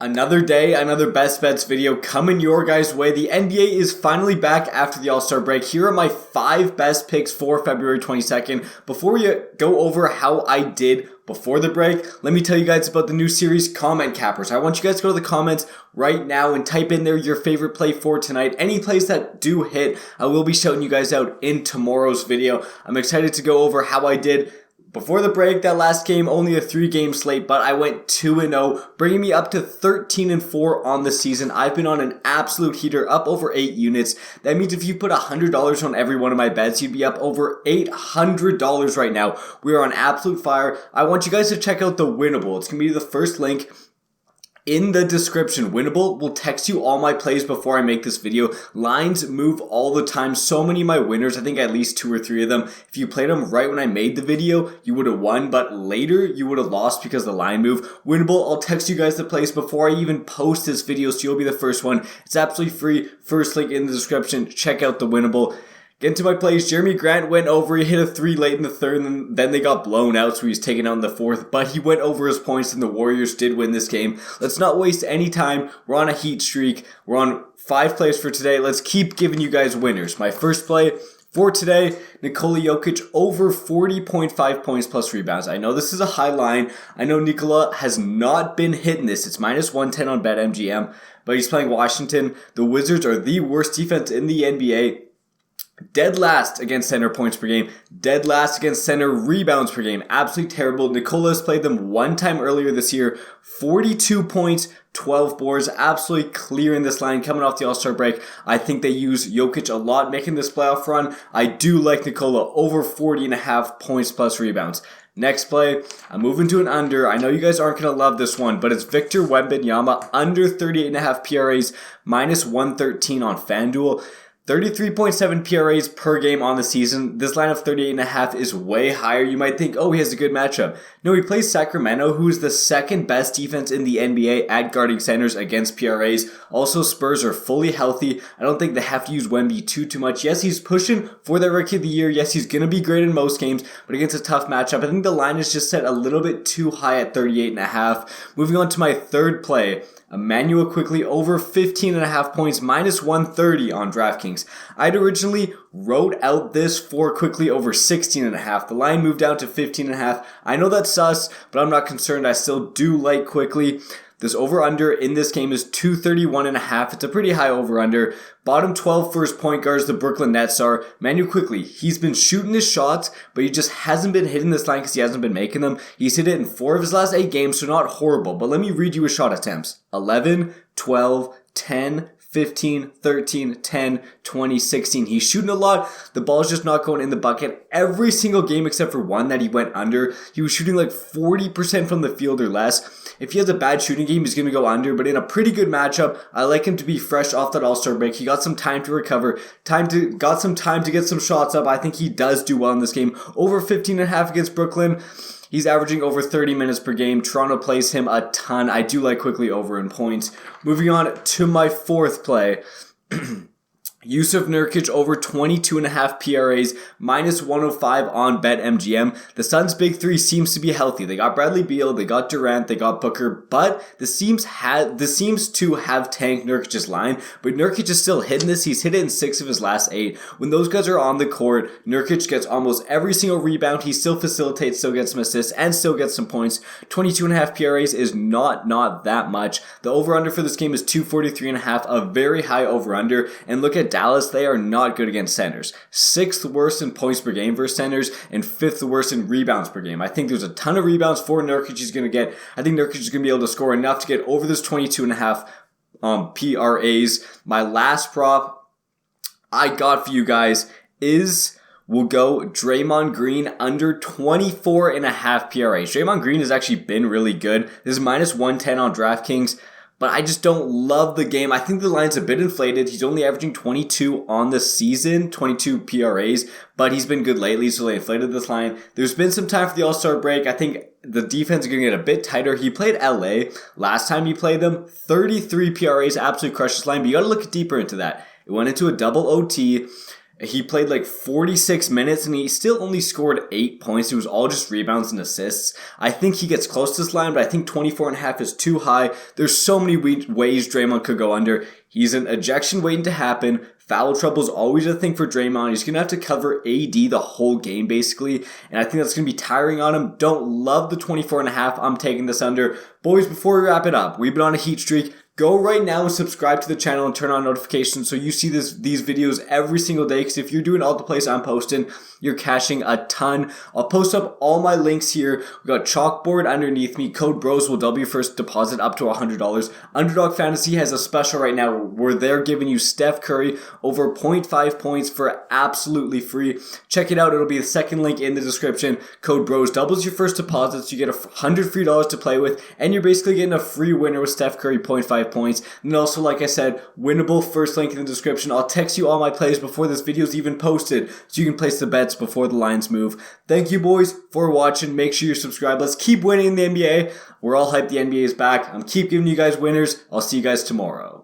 Another day, another best bets video coming your guys' way. The NBA is finally back after the All-Star break. Here are my 5 best picks for February 22nd. Before we go over how I did before the break, let me tell you guys about the new series, Comment Cappers. I want you guys to go to the comments right now and type in there your favorite play for tonight. Any plays that do hit, I will be shouting you guys out in tomorrow's video. I'm excited to go over how I did before the break. That last game, only a 3-game slate, but I went 2-0, bringing me up to 13-4 on the season. I've been on an absolute heater, up over 8 units. That means if you put $100 on every one of my bets, you'd be up over $800 right now. We are on absolute fire. I want you guys to check out the Winnable. It's going to be the first link in the description. Winnable will text you all my plays before I make this video. Lines move all the time. So many of my winners, I think at least 2 or 3 of them, if you played them right when I made the video, you would have won, but later you would have lost because the line moved. Winnable, I'll text you guys the plays before I even post this video, so you'll be the first one. It's absolutely free. First link in the description. Check out the Winnable. Get into my plays. Jeremy Grant went over. He hit a 3 late in the third, and then they got blown out, so he was taken out in the fourth. But he went over his points, and the Warriors did win this game. Let's not waste any time. We're on a heat streak. We're on 5 plays for today. Let's keep giving you guys winners. My first play for today, Nikola Jokic over 40.5 points plus rebounds. I know this is a high line. I know Nikola has not been hitting this. It's minus 110 on BetMGM, but he's playing Washington. The Wizards are the worst defense in the NBA. Dead last against center points per game. Dead last against center rebounds per game. Absolutely terrible. Nicola's played them one time earlier this year. 42 points, 12 boards. Absolutely clearing this line coming off the All-Star break. I think they use Jokic a lot making this playoff run. I do like Nikola over 40.5 points plus rebounds. Next play, I'm moving to an under. I know you guys aren't going to love this one, but it's Victor Wembanyama under 38.5 PRAs, minus 113 on FanDuel. 33.7 PRAs per game on the season. This line of 38.5 is way higher. You might think, oh, he has a good matchup. No, he plays Sacramento, who is the second best defense in the NBA at guarding centers against PRAs. Also, Spurs are fully healthy. I don't think they have to use Wemby too much. Yes, he's pushing for their Rookie of the Year. Yes, he's going to be great in most games, but against a tough matchup, I think the line is just set a little bit too high at 38.5. Moving on to my third play, Immanuel Quickley over 15.5 points, minus 130 on DraftKings. I'd originally wrote out this for Quickley over 16.5. The line moved down to 15.5. I know that's sus, but I'm not concerned. I still do like Quickley. This over-under in this game is 231.5. It's a pretty high over-under. Bottom 12 first point guards the Brooklyn Nets are Immanuel Quickley. He's been shooting his shots, but he just hasn't been hitting this line because he hasn't been making them. He's hit it in 4 of his last 8 games, so not horrible. But let me read you his shot attempts. 11, 12, 10, 15, 13, 10, 20, 16. He's shooting a lot. The ball's just not going in the bucket. Every single game except for one that he went under, he was shooting like 40% from the field or less. If he has a bad shooting game, he's going to go under, but in a pretty good matchup, I like him to be fresh off that All-Star break. He got some time to recover, got some time to get some shots up. I think he does do well in this game. Over 15.5 against Brooklyn. He's averaging over 30 minutes per game. Toronto plays him a ton. I do like Quickley over in points. Moving on to my fourth play. Yusuf Nurkic over 22.5 PRAs, minus 105 on BetMGM. The Suns' big 3 seems to be healthy. They got Bradley Beal, they got Durant, they got Booker, but this seems to have tanked Nurkic's line. But Nurkic is still hitting this. He's hit it in 6 of his last 8. When those guys are on the court, Nurkic gets almost every single rebound. He still facilitates, still gets some assists, and still gets some points. 22.5 PRAs is not that much. The over-under for this game is 243.5, a very high over-under. And look at Dallas, they are not good against centers. 6th worst in points per game versus centers and 5th worst in rebounds per game. I think there's a ton of rebounds for Nurkic he's going to get. I think Nurkic is going to be able to score enough to get over this 22.5 PRAs. My last prop I got for you guys we'll go Draymond Green under 24.5 PRAs. Draymond Green has actually been really good. This is minus 110 on DraftKings, but I just don't love the game. I think the line's a bit inflated. He's only averaging 22 on the season, 22 PRAs, but he's been good lately, so they inflated this line. There's been some time for the All-Star break. I think the defense is going to get a bit tighter. He played LA. Last time he played them, 33 PRAs, absolutely crushed this line, but you got to look deeper into that. It went into a double OT. He played like 46 minutes and he still only scored 8 points. It was all just rebounds and assists. I think he gets close to this line, but I think 24.5 is too high. There's so many ways Draymond could go under. He's an ejection waiting to happen. Foul trouble is always a thing for Draymond. He's going to have to cover AD the whole game, basically. And I think that's going to be tiring on him. Don't love the 24.5. I'm taking this under. Boys, before we wrap it up, we've been on a heat streak. Go right now and subscribe to the channel and turn on notifications so you see these videos every single day. Because if you're doing all the plays I'm posting, you're cashing a ton. I'll post up all my links here. We got Chalkboard underneath me. Code BROS will double your first deposit up to $100. Underdog Fantasy has a special right now where they're giving you Steph Curry over 0.5 points for absolutely free. Check it out. It'll be the second link in the description. Code BROS doubles your first deposit, so you get $100 free to play with, and you're basically getting a free winner with Steph Curry 0.5 points. And also, like I said, winnable, first link in the description. I'll text you all my plays before this video is even posted so you can place the bets before the lines move. Thank you, boys, for watching. Make sure you're subscribed. Let's keep winning in the NBA. We're all hyped the NBA is back. I'm keep giving you guys winners. I'll see you guys tomorrow.